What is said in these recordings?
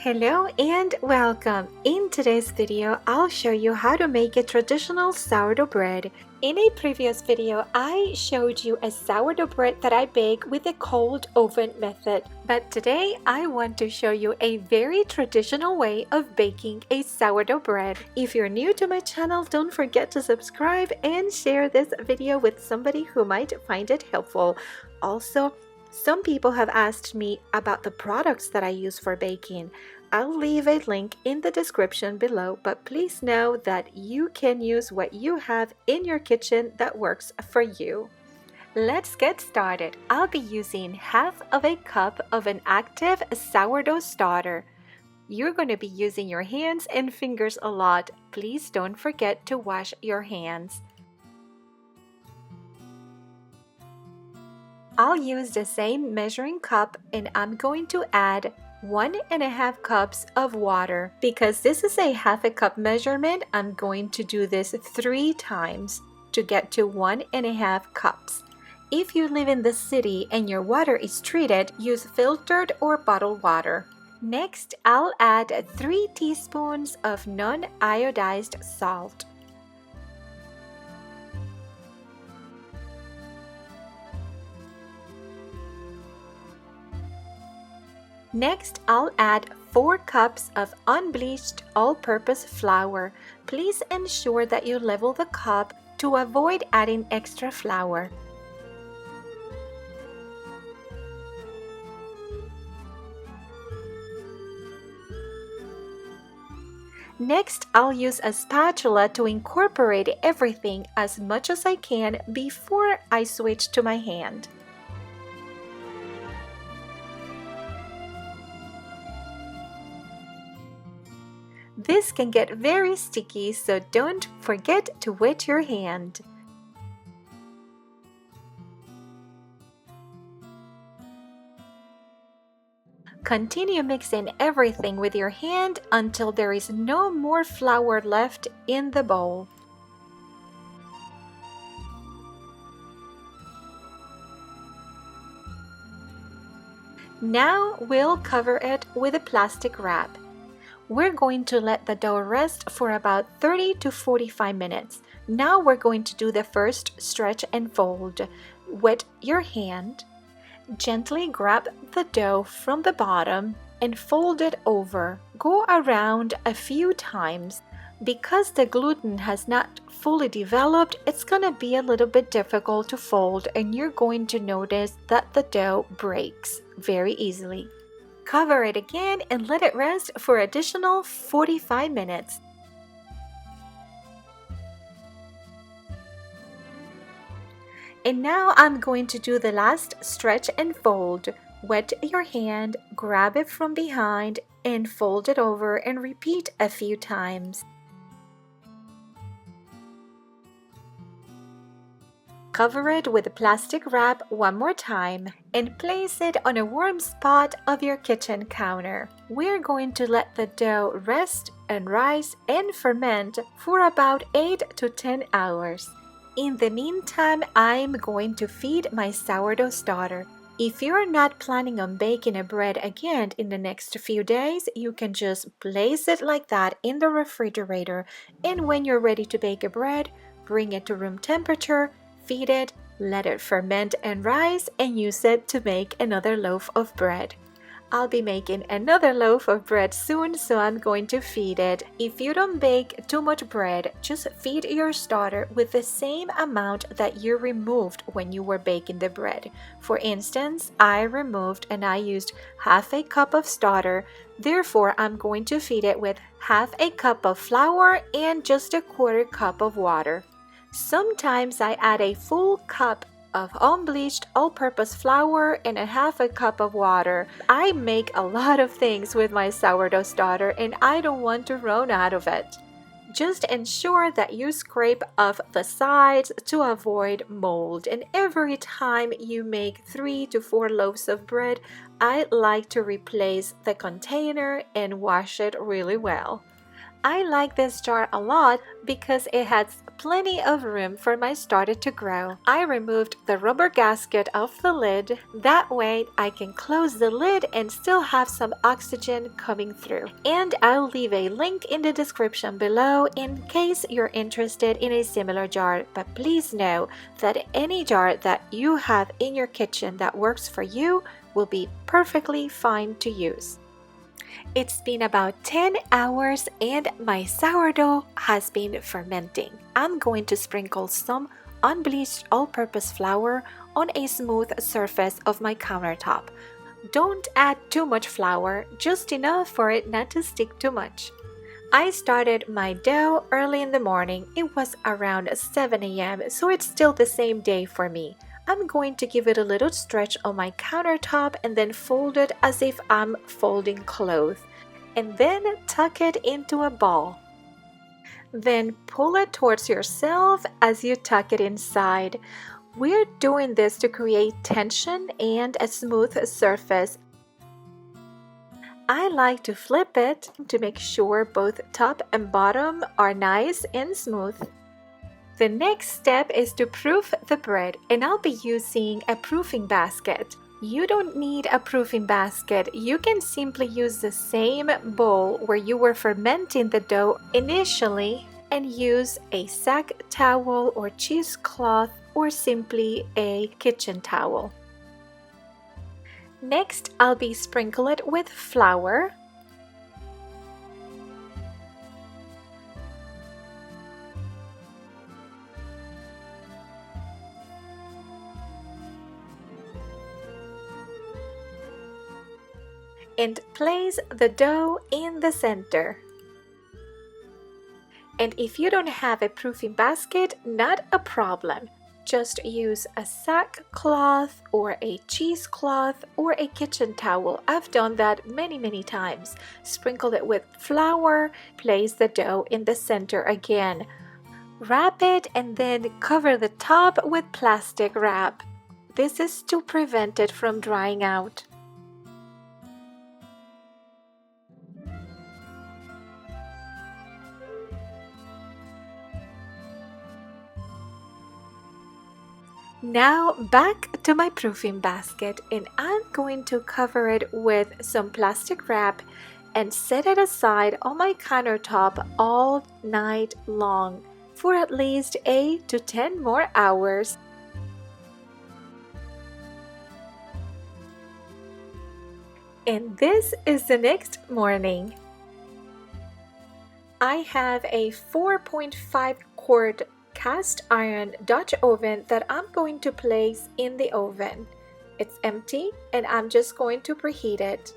Hello and welcome. In today's video, I'll show you how to make a traditional sourdough bread. In a previous video, I showed you a sourdough bread that I bake with a cold oven method. But today, I want to show you a very traditional way of baking a sourdough bread. If you're new to my channel, don't forget to subscribe and share this video with somebody who might find it helpful. Also, some people have asked me about the products that I use for baking. I'll leave a link in the description below, but please know that you can use what you have in your kitchen that works for you. Let's get started. I'll be using half of a cup of an active sourdough starter. You're going to be using your hands and fingers a lot. Please don't forget to wash your hands. I'll use the same measuring cup and I'm going to add 1.5 cups of water. Because this is a half a cup measurement, I'm going to do this 3 times to get to 1.5 cups. If you live in the city and your water is treated, use filtered or bottled water. Next, I'll add 3 teaspoons of non-iodized salt. Next, I'll add 4 cups of unbleached all-purpose flour. Please ensure that you level the cup to avoid adding extra flour. Next, I'll use a spatula to incorporate everything as much as I can before I switch to my hand. This can get very sticky, so don't forget to wet your hand. Continue mixing everything with your hand until there is no more flour left in the bowl. Now we'll cover it with a plastic wrap. We're going to let the dough rest for about 30 to 45 minutes. Now we're going to do the first stretch and fold. Wet your hand. Gently grab the dough from the bottom and fold it over. Go around a few times. Because the gluten has not fully developed, it's going to be a little bit difficult to fold and you're going to notice that the dough breaks very easily. Cover it again and let it rest for additional 45 minutes. And now I'm going to do the last stretch and fold. Wet your hand, grab it from behind, and fold it over and repeat a few times. Cover it with a plastic wrap one more time and place it on a warm spot of your kitchen counter. We're going to let the dough rest and rise and ferment for about 8 to 10 hours. In the meantime, I'm going to feed my sourdough starter. If you're not planning on baking a bread again in the next few days, you can just place it like that in the refrigerator, and when you're ready to bake a bread, bring it to room temperature, feed it, let it ferment and rise, and use it to make another loaf of bread. I'll be making another loaf of bread soon, so I'm going to feed it. If you don't bake too much bread, just feed your starter with the same amount that you removed when you were baking the bread. For instance, I removed and I used half a cup of starter, therefore I'm going to feed it with half a cup of flour and just a 1/4 cup of water. Sometimes I add a full cup of unbleached all-purpose flour and a half a cup of water. I make a lot of things with my sourdough starter and I don't want to run out of it. Just ensure that you scrape off the sides to avoid mold. And every time you make 3 to 4 loaves of bread, I like to replace the container and wash it really well. I like this jar a lot because it has plenty of room for my starter to grow. I removed the rubber gasket off the lid. That way I can close the lid and still have some oxygen coming through. And I'll leave a link in the description below in case you're interested in a similar jar. But please know that any jar that you have in your kitchen that works for you will be perfectly fine to use. It's been about 10 hours and my sourdough has been fermenting. I'm going to sprinkle some unbleached all-purpose flour on a smooth surface of my countertop. Don't add too much flour, just enough for it not to stick too much. I started my dough early in the morning. It was around 7 a.m., so it's still the same day for me. I'm going to give it a little stretch on my countertop and then fold it as if I'm folding clothes. And then tuck it into a ball. Then pull it towards yourself as you tuck it inside. We're doing this to create tension and a smooth surface. I like to flip it to make sure both top and bottom are nice and smooth. The next step is to proof the bread, and I'll be using a proofing basket. You don't need a proofing basket. You can simply use the same bowl where you were fermenting the dough initially and use a sack towel or cheesecloth or simply a kitchen towel. Next, I'll be sprinkling it with flour. And place the dough in the center. And if you don't have a proofing basket, not a problem. Just use a sackcloth or a cheesecloth or a kitchen towel. I've done that many times. Sprinkle it with flour, place the dough in the center again. Wrap it and then cover the top with plastic wrap. This is to prevent it from drying out. Now back to my proofing basket, and I'm going to cover it with some plastic wrap and set it aside on my countertop all night long for at least 8 to 10 more hours. And this is the next morning. I have a 4.5 quart cast iron Dutch oven that I'm going to place in the oven. It's empty and I'm just going to preheat it.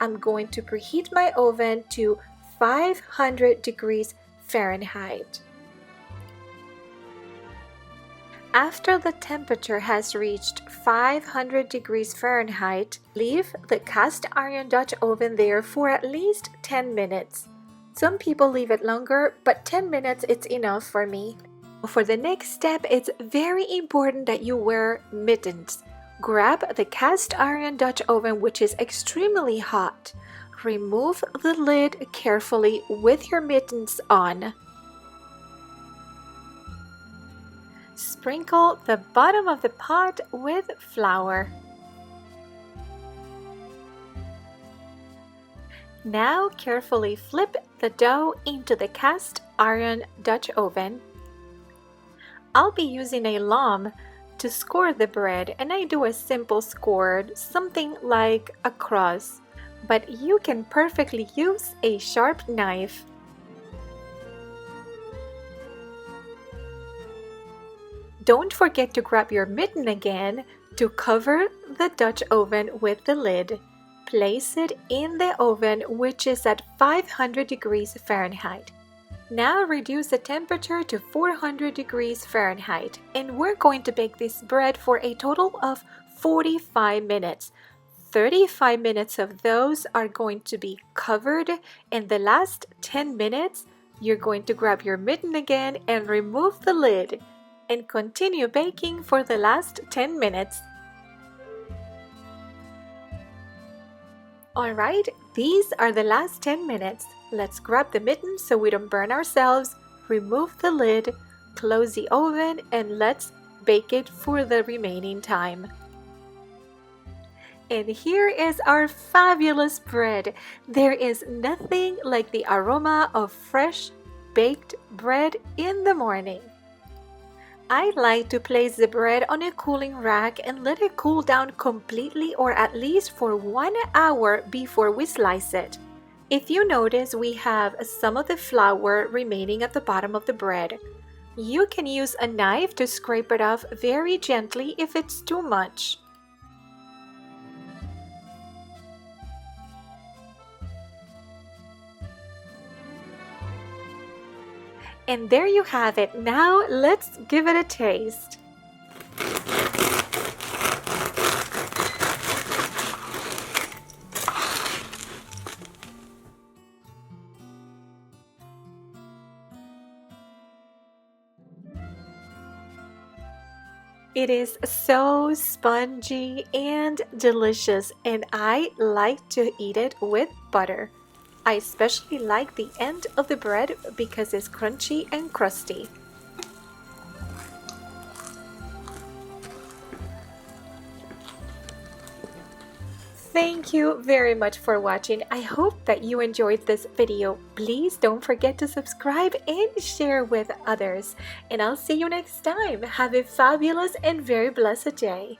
I'm going to preheat my oven to 500 degrees Fahrenheit. After the temperature has reached 500 degrees Fahrenheit, leave the cast iron Dutch oven there for at least 10 minutes. Some people leave it longer, but 10 minutes is enough for me. For the next step, it's very important that you wear mittens. Grab the cast iron Dutch oven, which is extremely hot. Remove the lid carefully with your mittens on. Sprinkle the bottom of the pot with flour. Now carefully flip the dough into the cast iron Dutch oven. I'll be using a lame to score the bread, and I do a simple score, something like a cross, but you can perfectly use a sharp knife. Don't forget to grab your mitten again to cover the Dutch oven with the lid. Place it in the oven, which is at 500 degrees Fahrenheit. Now reduce the temperature to 400 degrees Fahrenheit, and we're going to bake this bread for a total of 45 minutes. 35 minutes of those are going to be covered, and the last 10 minutes, you're going to grab your mitten again and remove the lid, and continue baking for the last 10 minutes. Alright, these are the last 10 minutes. Let's grab the mitten so we don't burn ourselves, remove the lid, close the oven, and let's bake it for the remaining time. And here is our fabulous bread. There is nothing like the aroma of fresh baked bread in the morning. I like to place the bread on a cooling rack and let it cool down completely, or at least for 1 hour before we slice it. If you notice, we have some of the flour remaining at the bottom of the bread. You can use a knife to scrape it off very gently if it's too much. And there you have it. Now let's give it a taste. It is so spongy and delicious, and I like to eat it with butter. I especially like the end of the bread because it's crunchy and crusty. Thank you very much for watching. I hope that you enjoyed this video. Please don't forget to subscribe and share with others. And I'll see you next time. Have a fabulous and very blessed day.